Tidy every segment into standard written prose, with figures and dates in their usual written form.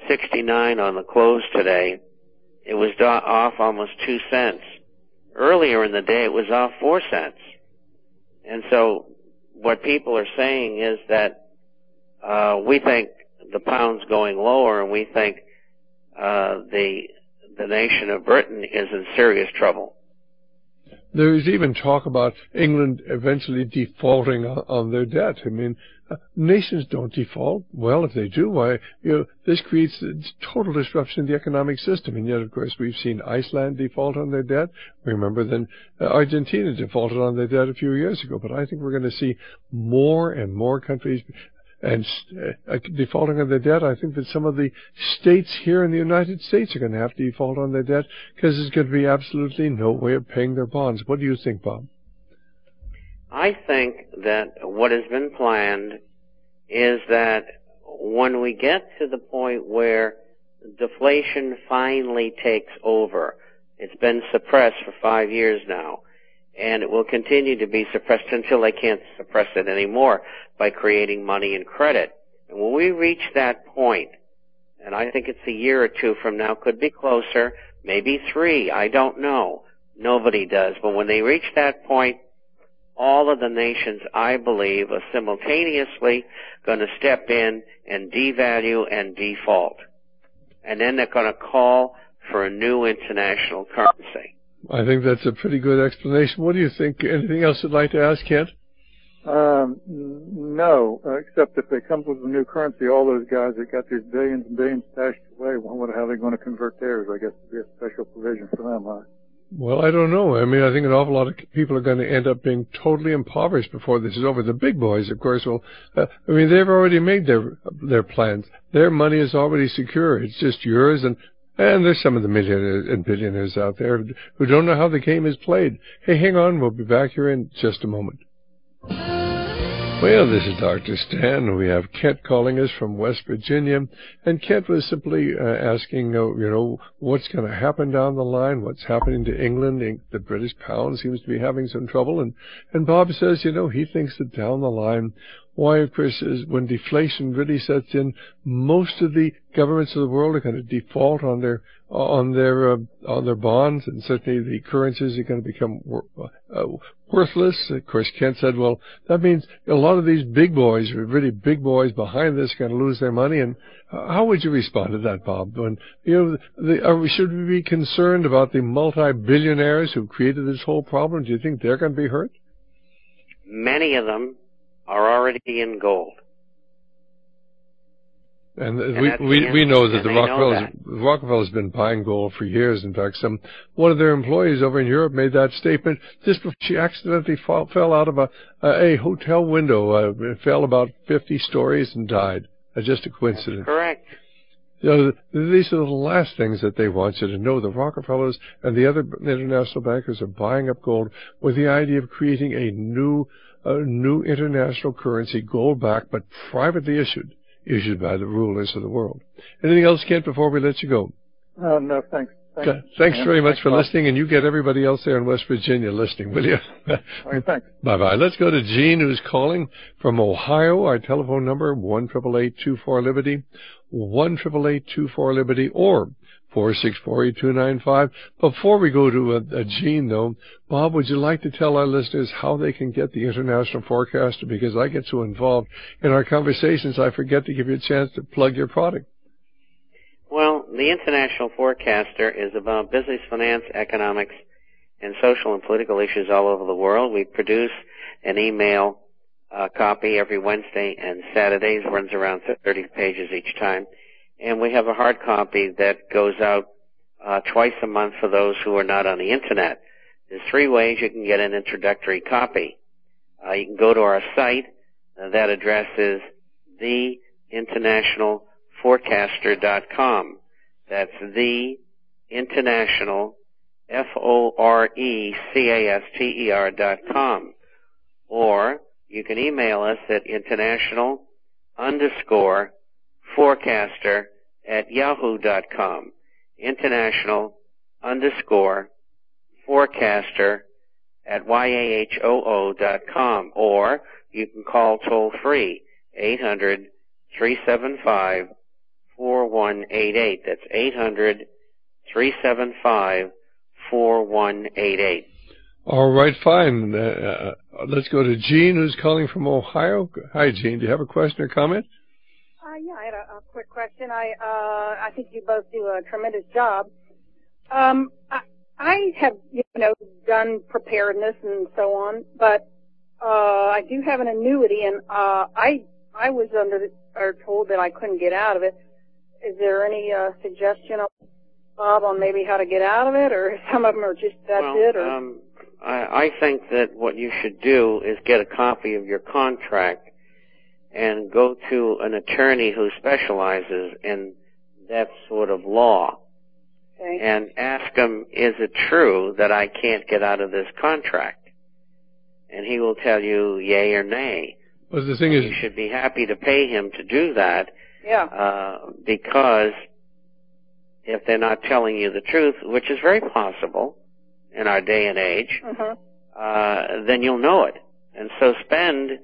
$1.69 on the close today. It was off almost 2 cents. Earlier in the day, it was off 4 cents. And so what people are saying is that we think the pound's going lower, and we think the nation of Britain is in serious trouble. There is even talk about England eventually defaulting on their debt. I mean, nations don't default. Well, if they do, why? This creates total disruption in the economic system. And yet, of course, we've seen Iceland default on their debt. Remember, then Argentina defaulted on their debt a few years ago. But I think we're going to see more and more countries defaulting on their debt. I think that some of the states here in the United States are going to have to default on their debt because there's going to be absolutely no way of paying their bonds. What do you think, Bob? I think that what has been planned is that when we get to the point where deflation finally takes over, it's been suppressed for 5 years now, and it will continue to be suppressed until they can't suppress it anymore by creating money and credit. And when we reach that point, and I think it's a year or two from now, could be closer, maybe 3, I don't know. Nobody does. But when they reach that point, all of the nations, I believe, are simultaneously going to step in and devalue and default. And then they're going to call for a new international currency. I think that's a pretty good explanation. What do you think? Anything else you'd like to ask, Kent? No, except if they come up with a new currency, all those guys that got these billions and billions stashed away, how are they going to convert theirs? I guess there'd be a special provision for them, huh? Well, I don't know. I mean, I think an awful lot of people are going to end up being totally impoverished before this is over. The big boys, of course, will. They've already made their plans. Their money is already secure. It's just yours, and there's some of the millionaires and billionaires out there who don't know how the game is played. Hey, hang on. We'll be back here in just a moment. Well, this is Dr. Stan. We have Kent calling us from West Virginia. And Kent was simply asking, what's going to happen down the line, what's happening to England. The British pound seems to be having some trouble. And Bob says, he thinks that down the line, why, of course, is when deflation really sets in, most of the governments of the world are going to default on their bonds, and certainly the currencies are going to become worthless. Of course, Kent said, well, that means a lot of these big boys, really big boys behind this, are going to lose their money. And how would you respond to that, Bob? When should we be concerned about the multi-billionaires who created this whole problem? Do you think they're going to be hurt? Many of them are already in gold. And we know that the Rockefellers been buying gold for years. In fact, one of their employees over in Europe made that statement just before she accidentally fell out of a hotel window. It fell about 50 stories and died. Just a coincidence. That's correct. These are the last things that they want you to know. The Rockefellers and the other international bankers are buying up gold with the idea of creating a new international currency, gold-backed, but privately issued by the rulers of the world. Anything else, Kent, before we let you go? No, thanks. Thanks very much for listening, and you get everybody else there in West Virginia listening, will you? Okay, thanks. Bye-bye. Let's go to Gene, who's calling from Ohio. Our telephone number, 1-888-24-LIBERTY, 1-888-24-LIBERTY, or 464-8295. Before we go to Gene, though, Bob, would you like to tell our listeners how they can get the International Forecaster? Because I get so involved in our conversations, I forget to give you a chance to plug your product. Well, the International Forecaster is about business, finance, economics, and social and political issues all over the world. We produce an email copy every Wednesday and Saturdays, runs around 30 pages each time. And we have a hard copy that goes out twice a month for those who are not on the Internet. There's 3 ways you can get an introductory copy. You can go to our site. That address is theinternationalforecaster.com. That's theinternational, FORECASTER.com. Or you can email us at international_forecaster@yahoo.com. international_forecaster@YAHOO.com. Or you can call toll free 800-375-4545. 4188. That's 800-375-4188. All right, fine. Let's go to Gene, who's calling from Ohio. Hi, Gene. Do you have a question or comment? Yeah, I had a quick question. I think you both do a tremendous job. I have, done preparedness and so on, but I do have an annuity, and I was told that I couldn't get out of it. Is there any suggestion, Bob, on maybe how to get out of it, or some of them are just it? Or I think that what you should do is get a copy of your contract and go to an attorney who specializes in that sort of law. Okay. And ask him, is it true that I can't get out of this contract? And he will tell you yay or nay. Well, the thing is, you should be happy to pay him to do that. Yeah. Because if they're not telling you the truth, which is very possible in our day and age, then you'll know it. And so spend,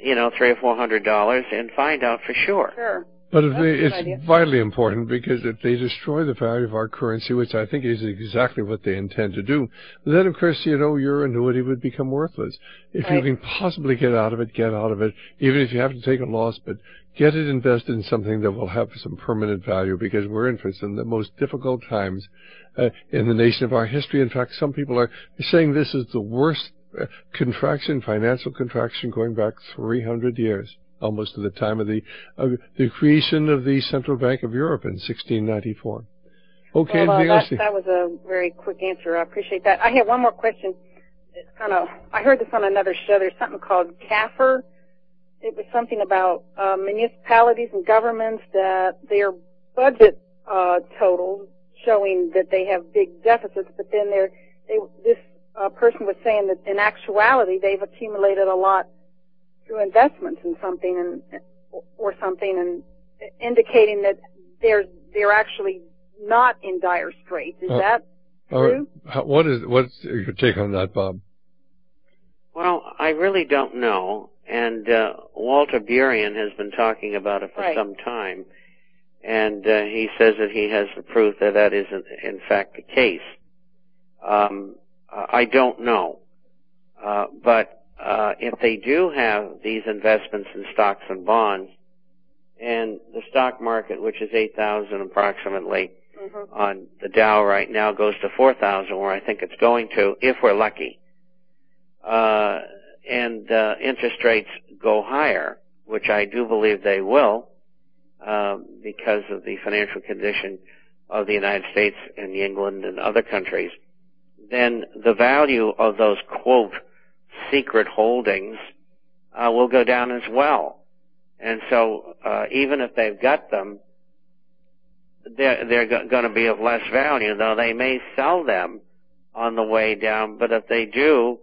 $300 or $400 and find out for sure. Sure. But it's vitally important, because if they destroy the value of our currency, which I think is exactly what they intend to do, then, of course, your annuity would become worthless. If you can possibly get out of it, get out of it, even if you have to take a loss, but get it invested in something that will have some permanent value, because we're in for some of the most difficult times in the nation of our history. In fact, some people are saying this is the worst financial contraction going back 300 years. Almost to the time of the creation of the Central Bank of Europe in 1694. Okay, anything else? That was a very quick answer. I appreciate that. I have one more question. It's I heard this on another show. There's something called CAFR. It was something about municipalities and governments that their budget totals showing that they have big deficits, but then this person was saying that in actuality they've accumulated a lot through investments in something or something, and indicating that they're actually not in dire straits. Is that true? What's your take on that, Bob? Well, I really don't know, and Walter Burien has been talking about it for some time, and he says that he has the proof that is in fact the case. I don't know, but if they do have these investments in stocks and bonds, and the stock market, which is 8,000 approximately, on the Dow right now goes to 4,000, where I think it's going to, if we're lucky, and interest rates go higher, which I do believe they will, because of the financial condition of the United States and England and other countries, then the value of those, quote, secret holdings will go down as well. And so even if they've got them, they're going to be of less value, though they may sell them on the way down, but if they do,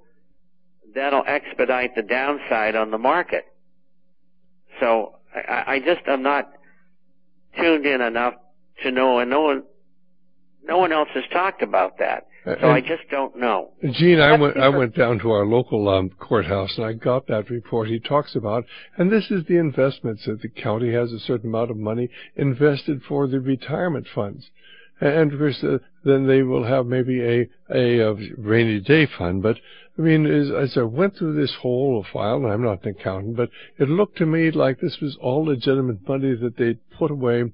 that'll expedite the downside on the market. So I'm not tuned in enough to know, and no one else has talked about that. So I just don't know. Gene, I went down to our local courthouse, and I got that report he talks about, and this is the investments that the county has a certain amount of money invested for the retirement funds. And of course, then they will have maybe a rainy day fund. But I mean, as I went through this whole file, and I'm not an accountant, but it looked to me like this was all legitimate money that they'd put away,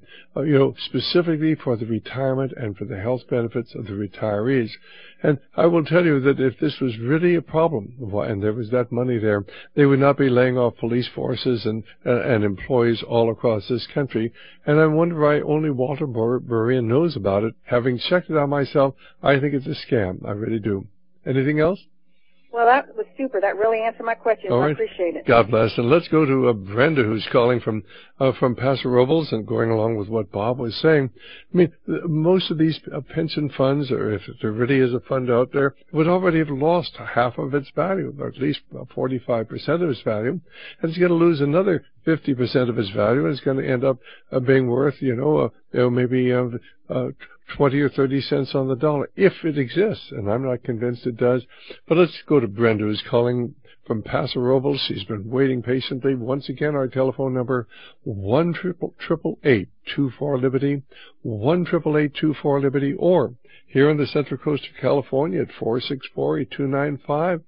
specifically for the retirement and for the health benefits of the retirees. And I will tell you that if this was really a problem, and there was that money there, they would not be laying off police forces and employees all across this country. And I wonder why only Walter Burien knows about it. Having checked it out myself, I think it's a scam. I really do. Anything else? Well, that was super. That really answered my question. All right. I appreciate it. God bless. And let's go to Brenda, who's calling from Paso Robles, and going along with what Bob was saying. I mean, most of these pension funds, or if there really is a fund out there, would already have lost half of its value, or at least 45% of its value, and it's going to lose another 50% of its value, and it's going to end up being worth, maybe 20 or 30 cents on the dollar, if it exists, and I'm not convinced it does. But let's go to Brenda, who's calling from Paso Robles. She's been waiting patiently. Once again, our telephone number, 1-888-24-LIBERTY, 1-888-24-LIBERTY, or here on the Central Coast of California at 464-8295,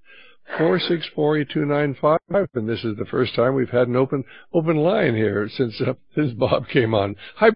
464-8295. And this is the first time we've had an open line here since Bob came on. Hi,